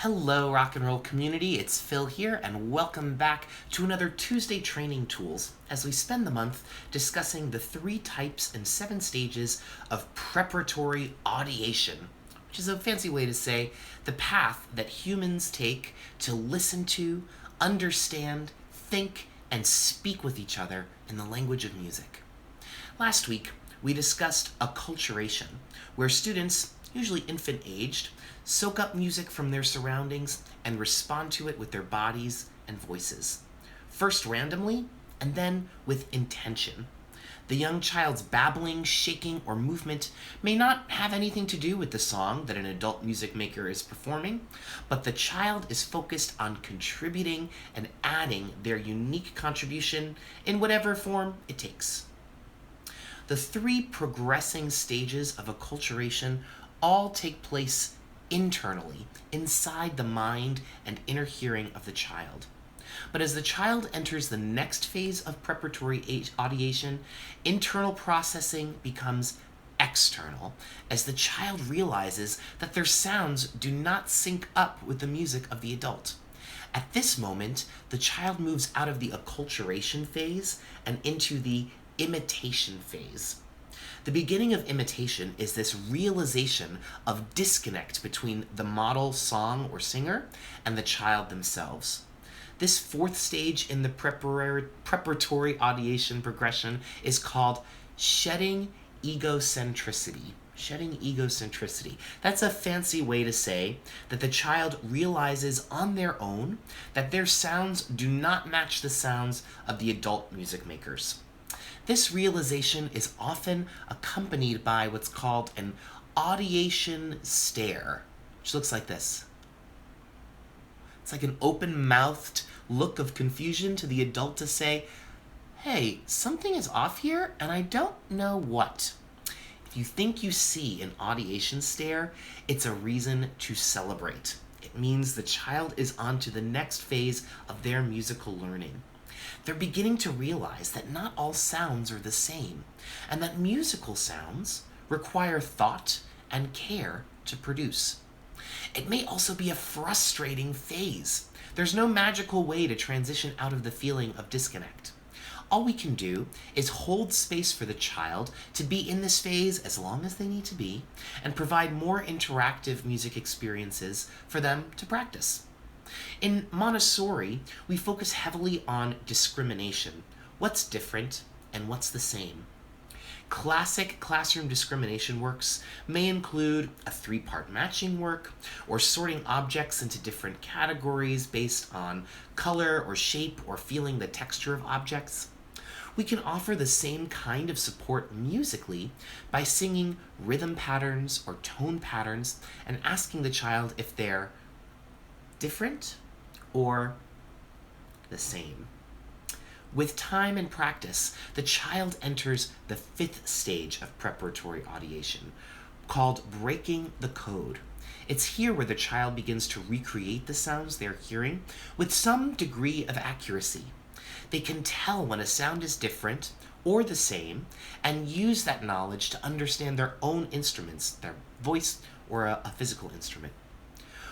Hello, rock and roll community. It's Phil here, and welcome back to another Tuesday Training Tools as we spend the month discussing the 3 types and 7 stages of preparatory audiation, which is a fancy way to say the path that humans take to listen to, understand, think, and speak with each other in the language of music. Last week, we discussed acculturation, where students, usually infant-aged, soak up music from their surroundings and respond to it with their bodies and voices. First randomly, and then with intention. The young child's babbling, shaking, or movement may not have anything to do with the song that an adult music maker is performing, but the child is focused on contributing and adding their unique contribution in whatever form it takes. The 3 progressing stages of acculturation all take place internally, inside the mind and inner hearing of the child. But as the child enters the next phase of preparatory audiation, internal processing becomes external, as the child realizes that their sounds do not sync up with the music of the adult. At this moment, the child moves out of the acculturation phase and into the imitation phase. The beginning of imitation is this realization of disconnect between the model song or singer and the child themselves. This 4th stage in the preparatory audiation progression is called shedding egocentricity. Shedding egocentricity. That's a fancy way to say that the child realizes on their own that their sounds do not match the sounds of the adult music makers. This realization is often accompanied by what's called an audiation stare, which looks like this. It's like an open-mouthed look of confusion to the adult to say, hey, something is off here, and I don't know what. If you think you see an audiation stare, it's a reason to celebrate. It means the child is on to the next phase of their musical learning. They're beginning to realize that not all sounds are the same, and that musical sounds require thought and care to produce. It may also be a frustrating phase. There's no magical way to transition out of the feeling of disconnect. All we can do is hold space for the child to be in this phase as long as they need to be, and provide more interactive music experiences for them to practice. In Montessori, we focus heavily on discrimination. What's different and what's the same? Classic classroom discrimination works may include a 3-part matching work, or sorting objects into different categories based on color or shape or feeling the texture of objects. We can offer the same kind of support musically by singing rhythm patterns or tone patterns and asking the child if they're different or the same. With time and practice, the child enters the 5th stage of preparatory audiation, called breaking the code. It's here where the child begins to recreate the sounds they're hearing with some degree of accuracy. They can tell when a sound is different or the same, and use that knowledge to understand their own instruments, their voice or a physical instrument.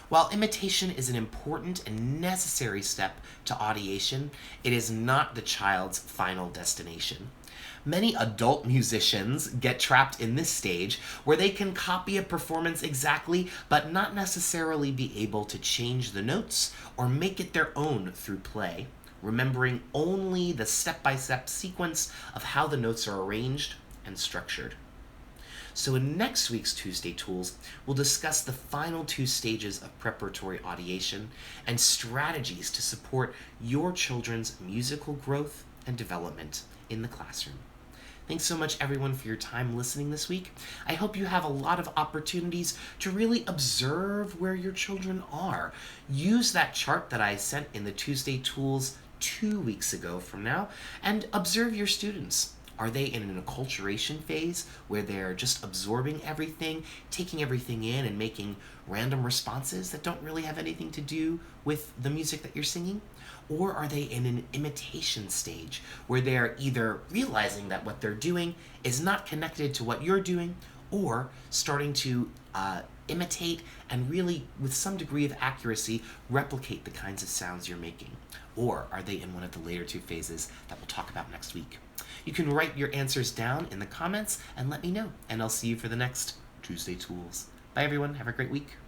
While imitation is an important and necessary step to audiation, it is not the child's final destination. Many adult musicians get trapped in this stage where they can copy a performance exactly, but not necessarily be able to change the notes or make it their own through play, remembering only the step-by-step sequence of how the notes are arranged and structured. So in next week's Tuesday Tools, we'll discuss the final 2 stages of preparatory audiation and strategies to support your children's musical growth and development in the classroom. Thanks so much, everyone, for your time listening this week. I hope you have a lot of opportunities to really observe where your children are. Use that chart that I sent in the Tuesday Tools 2 weeks ago from now, and observe your students. Are they in an acculturation phase where they're just absorbing everything, taking everything in, and making random responses that don't really have anything to do with the music that you're singing? Or are they in an imitation stage where they're either realizing that what they're doing is not connected to what you're doing, or starting to imitate and really, with some degree of accuracy, replicate the kinds of sounds you're making? Or are they in one of the later two phases that we'll talk about next week? You can write your answers down in the comments and let me know, and I'll see you for the next Tuesday Tools. Bye everyone, have a great week.